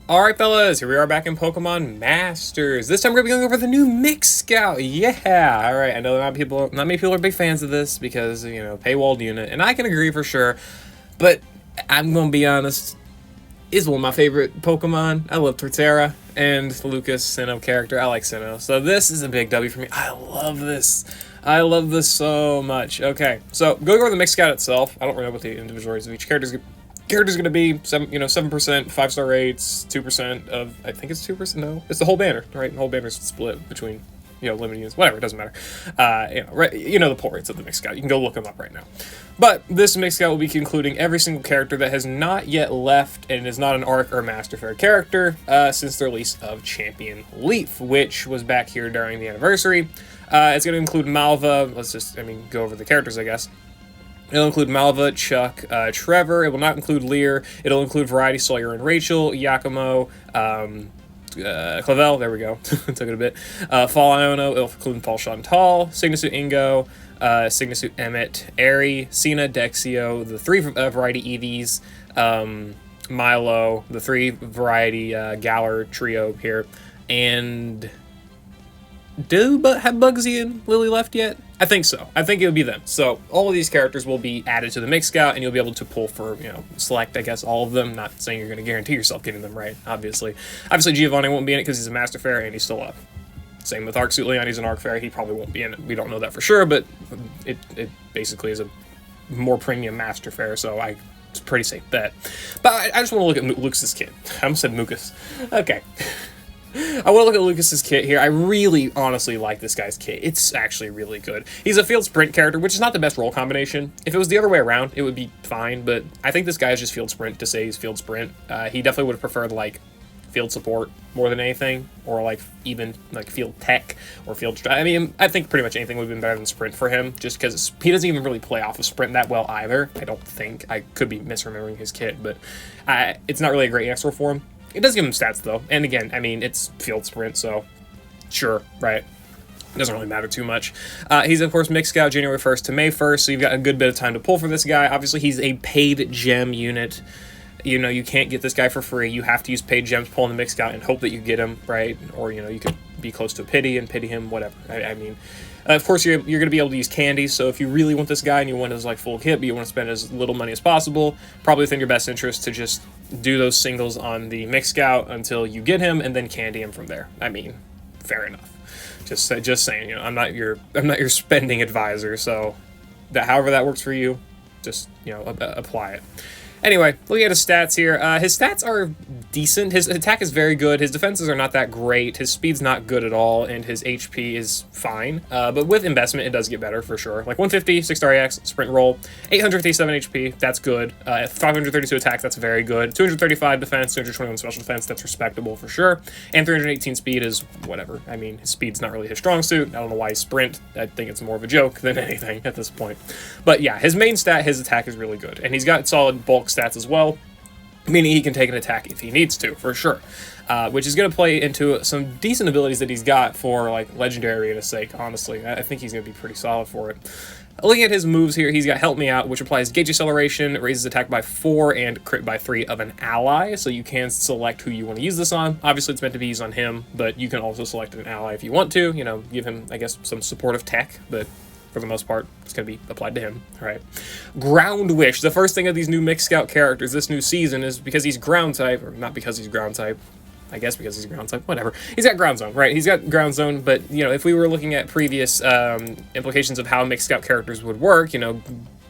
Alright fellas, here we are back in Pokemon Masters. This time we're going to be going over the new Mix Scout. Yeah! Alright, I know not many people are big fans of this because, you know, paywalled unit, and I can agree for sure, but I'm going to be honest, it's one of my favorite Pokemon. I love Torterra and Lucas Sinnoh character. I like Sinnoh, so this is a big W for me. I love this. I love this so much. Okay, so going over the Mix Scout itself, I don't really know what the individual rates of each character's going to be 7%, 5-star rates, 2% of, I think it's 2%, no, it's the whole banner, right? The whole banner's split between, you know, limited units, whatever, it doesn't matter. You know the pull rates of the Mix Scout, you can go look them up right now. But this Mix Scout will be concluding every single character that has not yet left and is not an ARC or Master Fair character since the release of Champion Leaf, which was back here during the anniversary. It's going to include Malva, let's just, go over the characters, I guess. It'll include Malva, Chuck, Trevor. It will not include Lear. It'll include Variety, Sawyer, and Rachel, Yakumo, Clavel, there we go, took it a bit, Fall Iono, it'll include Paul Chantal, Signasuit Ingo, Signasuit Emmett, Airy, Cena, Dexio, the 3 Variety EVs, Milo, the 3 Variety Galar trio here, and have Bugsy and Lily left yet? I think so. I think it would be them. So all of these characters will be added to the Mix Scout, and you'll be able to pull for, you know, select, I guess, all of them. Not saying you're going to guarantee yourself getting them right, obviously. Obviously, Giovanni won't be in it because he's a Master Fair, and he's still up. Same with Arcsuit Leon, he's an Arc Fair. He probably won't be in it. We don't know that for sure, but it basically is a more premium Master Fair, so it's a pretty safe bet. But I just want to look at Lucas's kit. I almost said Mucus. Okay. I want to look at Lucas's kit here. I really, honestly like this guy's kit. It's actually really good. He's a field sprint character, which is not the best role combination. If it was the other way around, it would be fine, but I think this guy is just field sprint to say he's field sprint. He definitely would have preferred, like, field support more than anything, or, like, even, like, field tech or field... I think pretty much anything would have been better than sprint for him, just because he doesn't even really play off of sprint that well either. I don't think. I could be misremembering his kit, but it's not really a great EX role for him. It does give him stats, though. And again, it's field sprint, so sure, right? It doesn't really matter too much. He's, of course, Mix Scout January 1st to May 1st, so you've got a good bit of time to pull for this guy. Obviously, he's a paid gem unit. You know, you can't get this guy for free. You have to use paid gems, pull in the Mix Scout, and hope that you get him, right? Or, you know, you could be close to a pity and pity him, whatever. Of course, you're going to be able to use candy, so if you really want this guy and you want his, like, full kit, but you want to spend as little money as possible, probably within your best interest to just do those singles on the Mix Scout until you get him, and then candy him from there. Fair enough. Just saying, you know, I'm not your spending advisor, so however that works for you, just, you know, apply it. Anyway, looking at his stats here, his stats are decent. His attack is very good. His defenses are not that great. His speed's not good at all, and his HP is fine. But with investment, it does get better for sure. Like 150, 6-star EX, sprint roll, 857 HP, that's good. 532 attack, that's very good. 235 defense, 221 special defense, that's respectable for sure. And 318 speed is whatever. His speed's not really his strong suit. I don't know why he's sprint. I think it's more of a joke than anything at this point. But yeah, his main stat, his attack is really good. And he's got solid bulk stats as well, meaning he can take an attack if he needs to, for sure. Which is going to play into some decent abilities that he's got for, like, Legendary Arena's sake, honestly. I think he's going to be pretty solid for it. Looking at his moves here, he's got Help Me Out, which applies Gauge Acceleration, raises attack by 4, and crit by 3 of an ally, so you can select who you want to use this on. Obviously, it's meant to be used on him, but you can also select an ally if you want to, you know, give him, I guess, some supportive tech, but for the most part, it's going to be applied to him. All right. Ground Wish. The first thing of these new Mix Scout characters this new season is because he's ground type, or not because he's ground type, I guess because he's ground type, whatever. He's got Ground Zone, right? He's got Ground Zone, but, you know, if we were looking at previous implications of how Mix Scout characters would work, you know,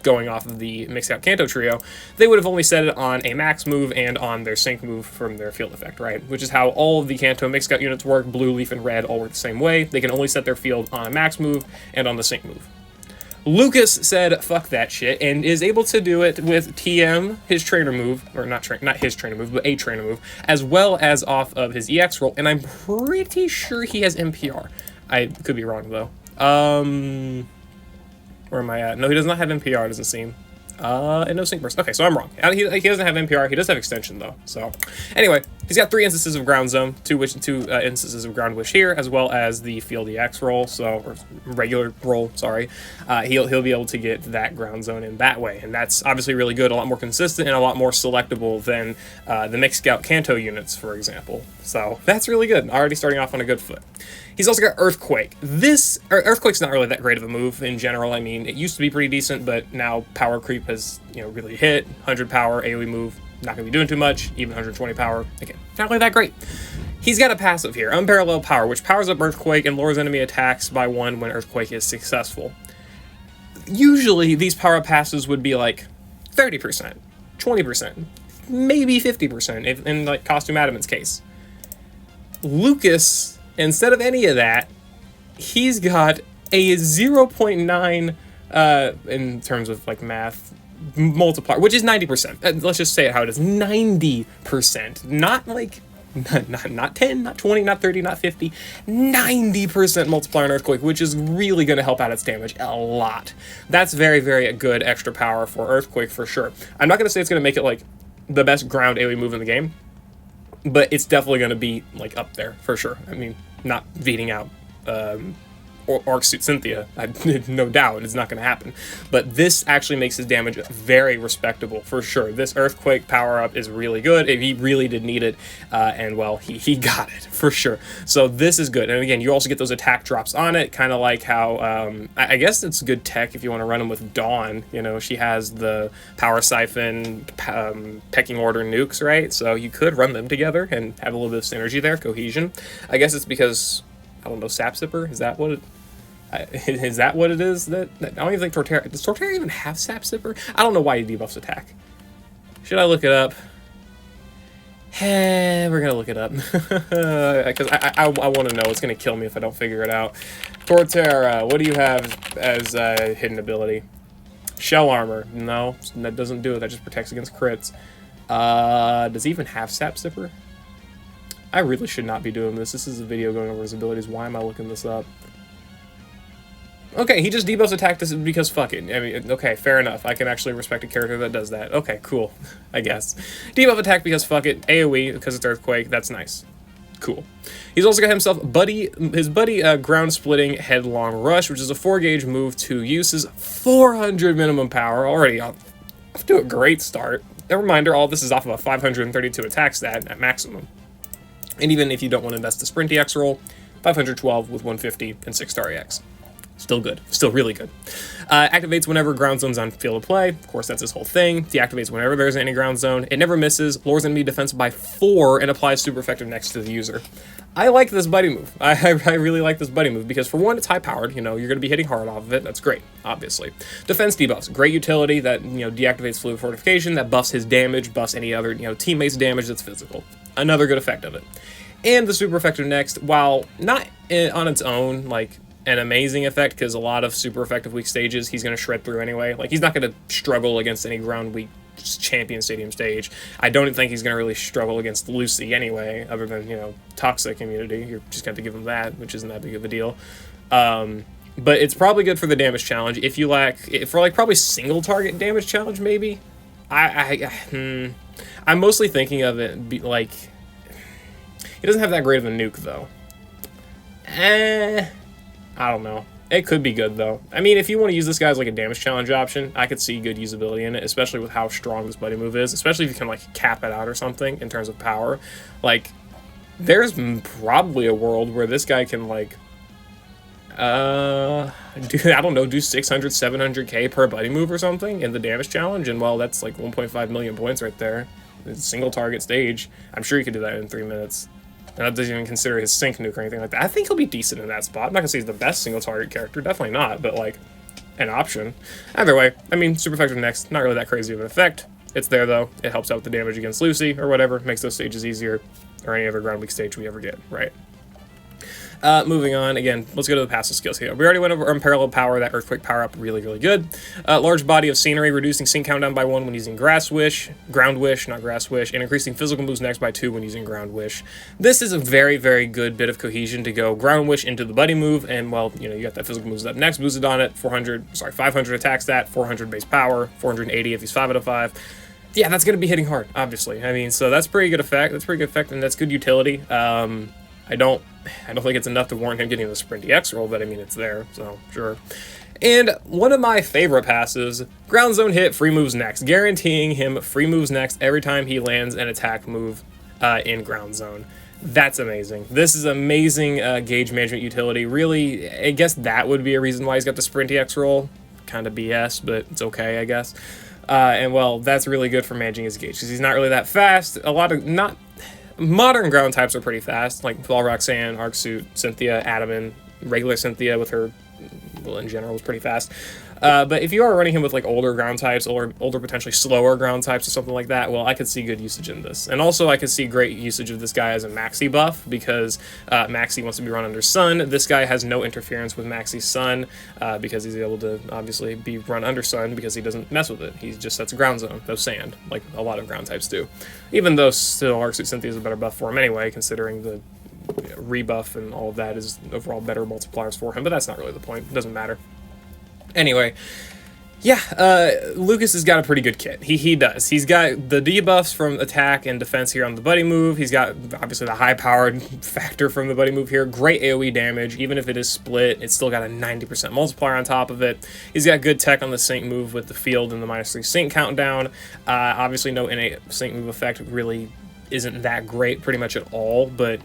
going off of the Mix Scout Kanto trio, they would have only set it on a max move and on their sync move from their field effect, right? Which is how all of the Kanto Mix Scout units work. Blue, Leaf, and Red all work the same way. They can only set their field on a max move and on the sync move. Lucas said, fuck that shit, and is able to do it with TM, his trainer move, or not his trainer move, but a trainer move, as well as off of his EX roll, and I'm pretty sure he has NPR. I could be wrong, though. Where am I at? No, he does not have NPR, it doesn't seem. And no sync burst. Okay, so I'm wrong. He doesn't have NPR. He does have extension, though. So, anyway, He's got 3 instances of Ground Zone, two instances of Ground Wish here, as well as the Field EX roll, or regular roll, sorry. He'll be able to get that Ground Zone in that way, and that's obviously really good, a lot more consistent, and a lot more selectable than the Mixed Scout Kanto units, for example. So that's really good, already starting off on a good foot. He's also got Earthquake. Earthquake's not really that great of a move in general. I mean, it used to be pretty decent, but now power creep has, really hit. 100 power, AoE move, not going to be doing too much. Even 120 power, again, not really that great. He's got a passive here, Unparalleled Power, which powers up Earthquake and lowers enemy attacks by 1 when Earthquake is successful. Usually, these power up passives would be like 30%, 20%, maybe 50% in like Costume Adamant's case. Lucas, instead of any of that, he's got a 0.9 in terms of like math multiplier, which is 90%. Let's just say it how it is, 90%. Not like not 10, not 20, not 30, not 50. 90% multiplier on Earthquake, which is really going to help out its damage a lot. That's very, very good extra power for Earthquake for sure. I'm not going to say it's going to make it like the best ground AoE move in the game, but it's definitely going to be like up there for sure. I mean, not beating out Arc Suit Cynthia, no doubt, it's not going to happen. But this actually makes his damage very respectable for sure. This Earthquake power-up is really good. He really did need it, and well, he got it for sure. So this is good. And again, you also get those attack drops on it, kind of like how, I guess it's good tech if you want to run them with Dawn. She has the Power Siphon, Pecking Order nukes, right? So you could run them together and have a little bit of synergy there, cohesion. I guess it's because, I don't know, Sap Sipper? Is that what it is? That I don't even think Torterra... Does Torterra even have Sap Sipper? I don't know why he debuffs attack. Should I look it up? We're gonna look it up. Because I want to know. It's gonna kill me if I don't figure it out. Torterra, what do you have as hidden ability? Shell Armor. No, that doesn't do it. That just protects against crits. Does he even have Sap Sipper? I really should not be doing this. This is a video going over his abilities. Why am I looking this up? Okay, he just debuffs attack this because fuck it. I mean, okay, fair enough. I can actually respect a character that does that. Okay, cool, I guess. Debuff attack because fuck it. AoE because it's Earthquake. That's nice. Cool. He's also got himself his buddy Ground Splitting Headlong Rush, which is a 4-gauge move, 2 uses, 400 minimum power. Already off to a great start. A reminder, all this is off of a 532 attack stat at maximum. And even if you don't want to invest the Sprint EX roll, 512 with 150 and 6-star EX. Still good. Still really good. Activates whenever ground zone's on field of play. Of course, that's his whole thing. Deactivates whenever there's any ground zone. It never misses. Lowers enemy defense by 4 and applies super effective next to the user. I like this buddy move. I really like this buddy move because for one, it's high powered. You're going to be hitting hard off of it. That's great, obviously. Defense debuffs. Great utility that, deactivates fluid fortification. That buffs his damage, buffs any other, teammates' damage that's physical. Another good effect of it. And the super effective next, while not on its own, like, an amazing effect, because a lot of super effective weak stages he's going to shred through anyway. Like, he's not going to struggle against any ground weak champion stadium stage. I don't think he's going to really struggle against Lucy anyway, other than, toxic immunity. You're just going to give him that, which isn't that big of a deal. But it's probably good for the damage challenge. If you for like probably single target damage challenge, maybe. I'm mostly thinking of it like, he doesn't have that great of a nuke though. I don't know. It could be good, though. I mean, if you want to use this guy as, like, a damage challenge option, I could see good usability in it, especially with how strong this buddy move is, especially if you can, like, cap it out or something in terms of power. Like, there's probably a world where this guy can, like, do 600, 700k per buddy move or something in the damage challenge, and, well, that's, like, 1.5 million points right there. It's a single target stage. I'm sure you could do that in 3 minutes. And that doesn't even consider his sync nuke or anything like that. I think he'll be decent in that spot. I'm not going to say he's the best single target character. Definitely not, but, like, an option. Either way, I mean, super effective next. Not really that crazy of an effect. It's there, though. It helps out with the damage against Lucy or whatever. Makes those stages easier. Or any other ground weak stage we ever get, right? Moving on, again, let's go to the passive skills here. We already went over Unparalleled Power, that Earthquake power-up, really, really good. Large body of scenery, reducing sync countdown by 1 when using Ground Wish, not Grass Wish, and increasing physical moves next by 2 when using Ground Wish. This is a very, very good bit of cohesion to go Ground Wish into the buddy move, and, well, you got that physical moves up next, boosted on it, 500 attack stat, 400 base power, 480 if he's 5 out of 5. yeah, that's going to be hitting hard, obviously. I mean, so that's pretty good effect. That's pretty good effect, and that's good utility. I don't think it's enough to warrant him getting the Sprint EX roll, but I mean, it's there, so sure. And one of my favorite passes, ground zone hit, free moves next, guaranteeing him free moves next every time he lands an attack move in ground zone. That's amazing. This is amazing gauge management utility. Really, I guess that would be a reason why he's got the Sprint EX roll. Kind of BS, but it's okay, I guess. And well, that's really good for managing his gauge because he's not really that fast. A lot of modern ground types are pretty fast, like Fall Roxanne, Arcsuit, Cynthia, Datamine, regular Cynthia with her, well, in general, is pretty fast. But if you are running him with like older ground types or older potentially slower ground types or something like that, well, I could see good usage in this. And also I could see great usage of this guy as a Maxi buff because Maxi wants to be run under Sun. This guy has no interference with Maxi's Sun because he's able to obviously be run under Sun because he doesn't mess with it. He just sets a ground zone, no sand, like a lot of ground types do. Even though still Arcsuit Cynthia is a better buff for him anyway, considering the rebuff and all of that is overall better multipliers for him, but that's not really the point. It doesn't matter. Anyway, yeah, Lucas has got a pretty good kit. He does. He's got the debuffs from attack and defense here on the buddy move. He's got, obviously, the high-powered factor from the buddy move here. Great AoE damage. Even if it is split, it's still got a 90% multiplier on top of it. He's got good tech on the sync move with the field and the -3 sync countdown. Obviously, no innate sync move effect really isn't that great pretty much at all, but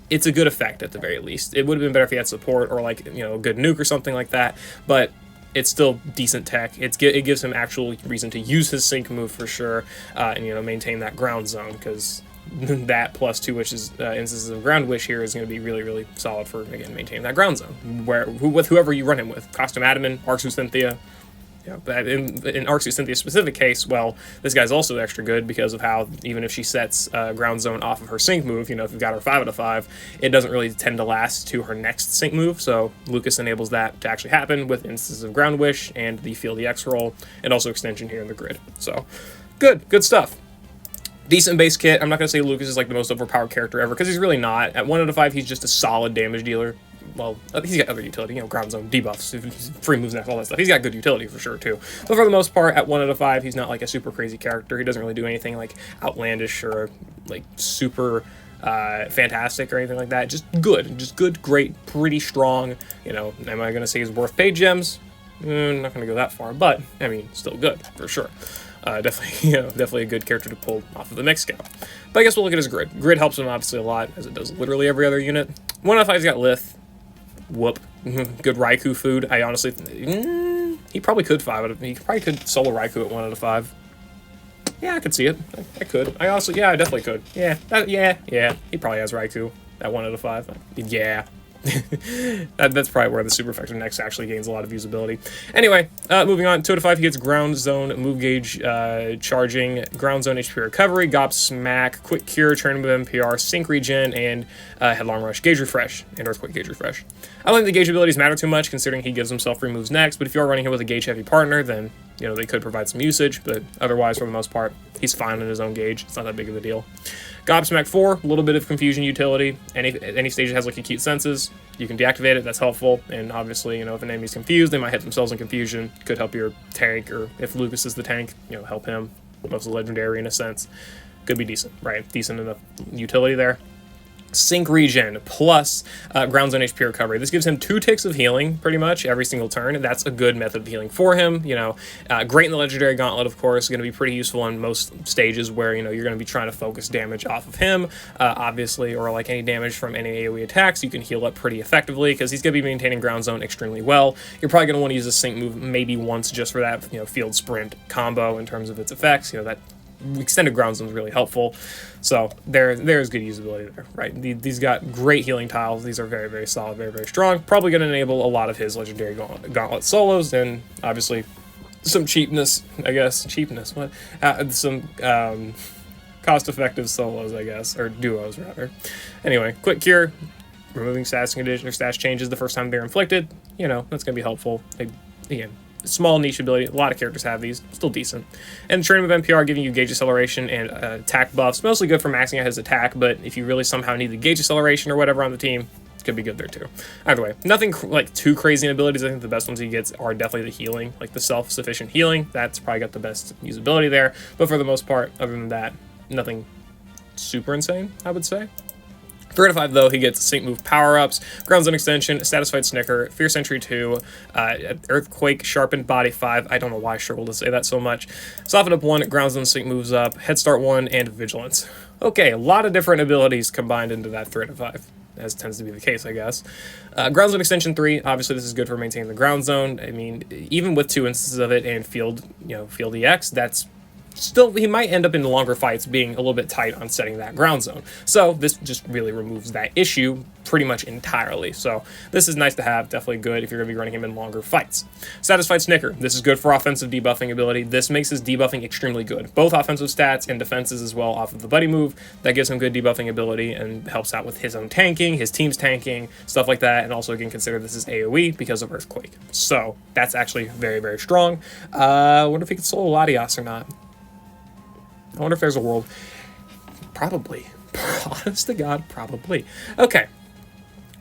it's a good effect at the very least. It would have been better if he had support or like, you know, a good nuke or something like that, but it's still decent tech. It gives him actual reason to use his sync move for sure, and, you know, maintain that ground zone, because that plus 2 wishes, instances of ground wish here is going to be really, really solid for, again, maintaining that ground zone, with whoever you run him with. Costume Datamine, Arcsuit Cynthia. Yeah, but in Arcsuit Cynthia's specific case, well, this guy's also extra good because of how, even if she sets ground zone off of her sync move, you know, if you've got her 5 out of 5, it doesn't really tend to last to her next sync move, so Lucas enables that to actually happen with instances of ground wish and the field EX roll, and also extension here in the grid. So, good stuff. Decent base kit. I'm not going to say Lucas is like the most overpowered character ever, because he's really not. At 1 out of 5, he's just a solid damage dealer. Well, he's got other utility, you know, ground zone, debuffs, free moves next, all that stuff. He's got good utility for sure, too. But for the most part, at 1 out of 5, he's not like a super crazy character. He doesn't really do anything like outlandish or like super fantastic or anything like that. Just good, great, pretty strong. You know, am I going to say he's worth paid gems? I'm not going to go that far, but I mean, still good for sure. Definitely a good character to pull off of the mix scout. But I guess we'll look at his grid. Grid helps him obviously a lot, as it does literally every other unit. 1 out of 5's got Lith. Whoop. Good Raikou food. I honestly... he probably could he probably could solo Raikou at 1 out of 5. Yeah, I could see it. I could. I definitely could. Yeah. Yeah. He probably has Raikou at 1 out of 5. Yeah. That's probably where the super effective next actually gains a lot of usability. Anyway, moving on. 2 out of 5, he gets ground zone, move gauge charging, ground zone HP recovery, Gop Smack, quick cure, turn move MPR, sync regen, and headlong rush, gauge refresh, and earthquake gauge refresh. I don't think the gauge abilities matter too much, considering he gives himself free moves next, but if you are running him with a gauge heavy partner, then, you know, they could provide some usage, but otherwise, for the most part, he's fine in his own gauge. It's not that big of a deal. Gobsmack 4, a little bit of confusion utility. Any stage that has like acute senses, you can deactivate it, that's helpful. And obviously, you know, if an enemy's confused, they might hit themselves in confusion. Could help your tank, or if Lucas is the tank, you know, help him. Most legendary in a sense. Could be decent, right? Decent enough utility there. Sync regen plus ground zone HP recovery. This gives him 2 ticks of healing pretty much every single turn. That's a good method of healing for him. You know, great in the legendary gauntlet, of course. Going to be pretty useful on most stages where, you know, you're going to be trying to focus damage off of him, obviously, or like any damage from any AoE attacks. You can heal up pretty effectively because he's going to be maintaining ground zone extremely well. You're probably going to want to use a sync move maybe once just for that, you know, field sprint combo in terms of its effects. You know, that extended ground zone is really helpful. So there's good usability there, right? These got great healing tiles. These are very, very solid, very, very strong. Probably going to enable a lot of his legendary gauntlet solos, and obviously some cheapness, I guess. Cheapness, what? Some cost-effective solos, I guess, or duos, rather. Anyway, quick cure, removing status condition or status changes the first time they're inflicted. You know, that's going to be helpful. Again, small niche ability. A lot of characters have these. Still decent. And Training of NPR giving you gauge acceleration and attack buffs. Mostly good for maxing out his attack, but if you really somehow need the gauge acceleration or whatever on the team, could be good there too. Either way, nothing like too crazy in abilities. I think the best ones he gets are definitely the healing, like the self-sufficient healing. That's probably got the best usability there. But for the most part, other than that, nothing super insane, I would say. 3 out of 5 though, he gets Sync Move power-ups, Ground Zone Extension, Satisfied Snicker, Fierce Entry 2, Earthquake, Sharpened Body 5, I don't know why I struggle to say that so much, Soften Up 1, Ground Zone Sync Moves Up, Head Start 1, and Vigilance. Okay, a lot of different abilities combined into that 3 out of 5, as tends to be the case, I guess. Ground Zone Extension 3, obviously this is good for maintaining the Ground Zone. I mean, even with 2 instances of it and Field EX, that's still, he might end up in the longer fights being a little bit tight on setting that ground zone. So this just really removes that issue pretty much entirely. So this is nice to have, definitely good if you're going to be running him in longer fights. Satisfied Snicker. This is good for offensive debuffing ability. This makes his debuffing extremely good. Both offensive stats and defenses as well off of the buddy move. That gives him good debuffing ability and helps out with his own tanking, his team's tanking, stuff like that. And also, again, consider this is AoE because of Earthquake. So that's actually very, very strong. I wonder if he can solo Latias or not. I wonder if there's a world. Probably. Honest to God, probably. Okay.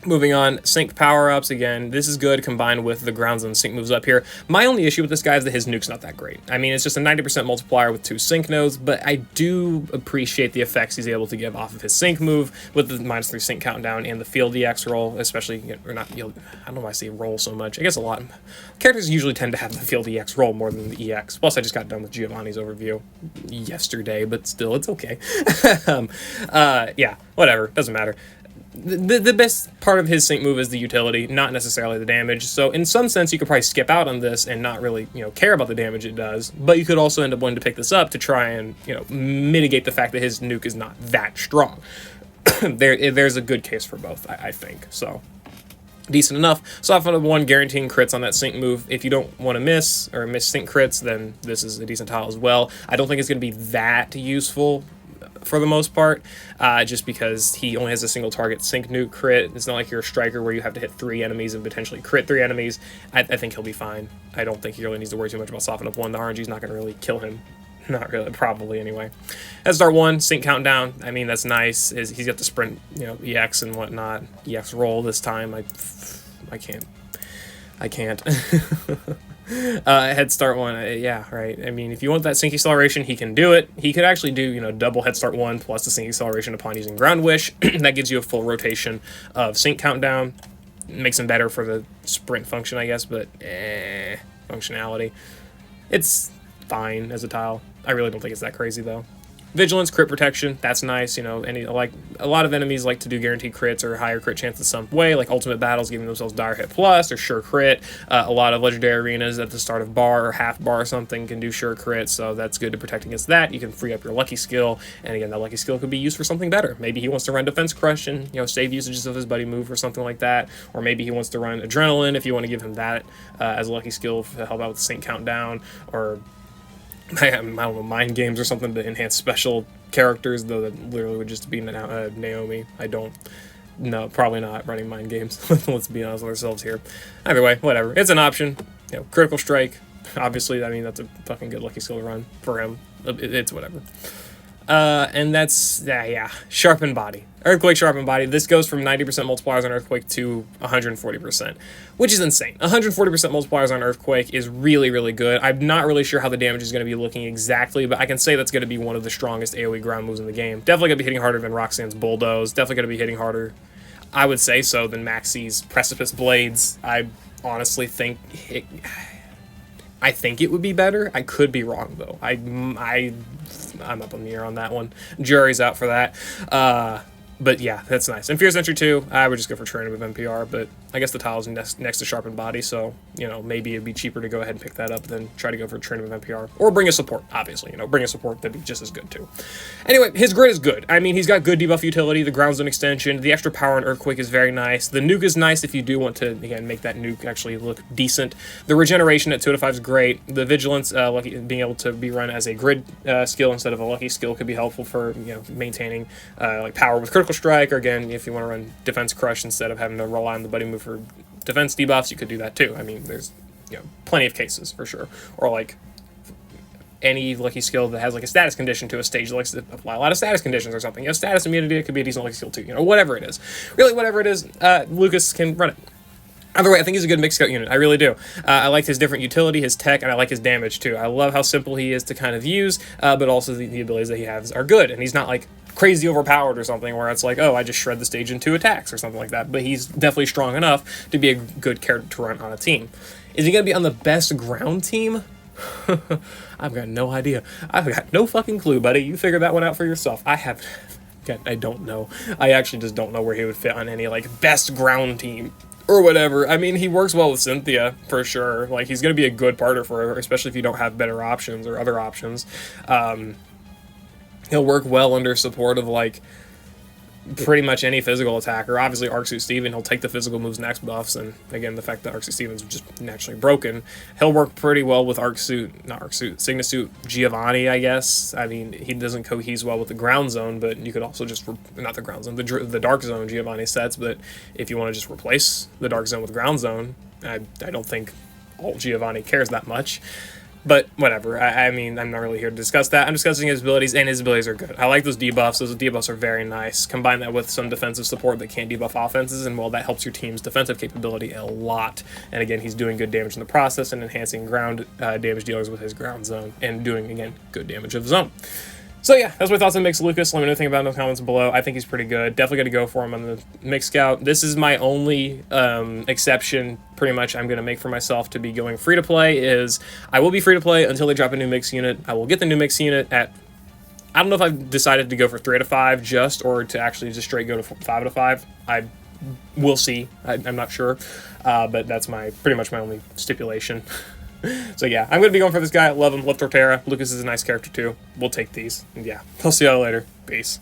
Moving on, Sync power-ups, again, this is good combined with the Ground Zone Sync moves up here. My only issue with this guy is that his nuke's not that great. I mean, it's just a 90% multiplier with 2 Sync nodes, but I do appreciate the effects he's able to give off of his Sync move with the -3 Sync countdown and the Field EX roll, especially, or not, I don't know why I say roll so much. I guess a lot. Characters usually tend to have the Field EX roll more than the EX. Plus, I just got done with Giovanni's overview yesterday, but still, it's okay. Yeah, whatever, doesn't matter. The best part of his sync move is the utility, not necessarily the damage. So in some sense, you could probably skip out on this and not really, care about the damage it does. But you could also end up wanting to pick this up to try and, mitigate the fact that his nuke is not that strong. There's a good case for both, I think. So decent enough. Soften Up 1, guaranteeing crits on that sync move. If you don't want to miss sync crits, then this is a decent tile as well. I don't think it's going to be that useful for the most part, just because he only has a single target sync nuke crit. It's not like you're a striker where you have to hit 3 enemies and potentially crit 3 enemies. I think he'll be fine. I don't think he really needs to worry too much about Soften Up 1. The RNG is not going to really kill him. Not really, probably anyway. Head Start 1, Sync countdown. I mean, that's nice. He's got the sprint, EX and whatnot. EX roll this time. I can't. Head Start 1, yeah, right. I mean, if you want that Sync acceleration, he can do it. He could actually do, double Head Start 1 plus the Sync acceleration upon using Ground Wish. That gives you a full rotation of Sync countdown. Makes him better for the sprint function, I guess, but functionality. It's fine as a tile. I really don't think it's that crazy, though. Vigilance, crit protection, that's nice. A lot of enemies like to do guaranteed crits or higher crit chance in some way, like Ultimate Battles giving themselves Dire Hit Plus or Sure Crit. A lot of Legendary Arenas at the start of bar or half bar or something can do Sure Crit, so that's good to protect against that. You can free up your Lucky Skill, and again, that Lucky Skill could be used for something better. Maybe he wants to run Defense Crush and, save usages of his buddy move or something like that, or maybe he wants to run Adrenaline if you want to give him that as a Lucky Skill to help out with the Sync countdown, or I don't know, mind games or something to enhance special characters, though that literally would just be Naomi. No, probably not running mind games. Let's be honest with ourselves here. Either way, whatever. It's an option. Critical Strike, obviously, I mean, that's a fucking good Lucky Skill to run for him. It's whatever. And that's, Sharpened Body. Earthquake, Sharpened Body. This goes from 90% multipliers on Earthquake to 140%, which is insane. 140% multipliers on Earthquake is really, really good. I'm not really sure how the damage is going to be looking exactly, but I can say that's going to be one of the strongest AoE ground moves in the game. Definitely going to be hitting harder than Roxanne's Bulldoze. Definitely going to be hitting harder, I would say so, than Maxie's Precipice Blades. I honestly think it would be better. I could be wrong, though. I'm up in the air on that one. Jury's out for that. But yeah, that's nice. And Fierce Entry 2, I would just go for Training with NPR, but I guess the tile's next to Sharpened Body, so, maybe it'd be cheaper to go ahead and pick that up than try to go for Training with NPR. Or bring a support, obviously, bring a support, that'd be just as good, too. Anyway, his grid is good. I mean, he's got good debuff utility, the Ground Zone extension, the extra power on Earthquake is very nice. The nuke is nice if you do want to, again, make that nuke actually look decent. The regeneration at 2 out of 5 is great. The Vigilance, being able to be run as a grid skill instead of a Lucky Skill could be helpful for, maintaining, power with Critical Strike, or again, if you want to run Defense Crush instead of having to rely on the buddy move for defense debuffs, you could do that too. I mean, there's plenty of cases for sure. Or any lucky skill that has like a status condition to a stage that likes to apply a lot of status conditions or something. You know, status immunity, it could be a decent lucky skill too. You know, whatever it is. Really, whatever it is, Lucas can run it. Either way, I think he's a good mixed scout unit. I really do. I like his different utility, his tech, and I like his damage too. I love how simple he is to kind of use, but also the abilities that he has are good. And he's not like crazy overpowered or something where it's like, oh, I just shred the stage in 2 attacks or something like that. But he's definitely strong enough to be a good character to run on a team. Is he going to be on the best ground team? I've got no idea. I've got no fucking clue, buddy. You figure that one out for yourself. I don't know. I actually just don't know where he would fit on any like best ground team or whatever. I mean, he works well with Cynthia for sure. Like, he's going to be a good partner for her, especially if you don't have better options or other options. He'll work well under support of like pretty much any physical attacker. Obviously, Arcsuit Steven, he'll take the physical moves next buffs, and again, the fact that Arcsuit Steven's just naturally broken, he'll work pretty well with Signasuit Giovanni, I guess. I mean, he doesn't cohese well with the ground zone, but you could also just, not the ground zone, the dark zone Giovanni sets, but if you want to just replace the dark zone with ground zone, I don't think all Giovanni cares that much. But whatever, I mean, I'm not really here to discuss that. I'm discussing his abilities, and his abilities are good. I like those debuffs. Those debuffs are very nice. Combine that with some defensive support that can't debuff offenses, and well, that helps your team's defensive capability a lot. And again, he's doing good damage in the process and enhancing ground damage dealers with his ground zone, and doing, again, good damage of zone. So yeah, that's my thoughts on Mixed Lucas. Let me know anything about it in the comments below. I think he's pretty good. Definitely going to go for him on the Mixed Scout. This is my only exception, pretty much, I'm going to make for myself to be going free to play. Is I will be free to play until they drop a new Mixed unit. I will get the new Mixed unit at, I don't know if I've decided to go for 3 out of 5 just, or to actually just straight go to 5 out of 5. I will see. I'm not sure, but that's pretty much my only stipulation. So yeah, I'm going to be going for this guy. Love him. Love Torterra. Lucas is a nice character too. We'll take these. And yeah, I'll see y'all later. Peace.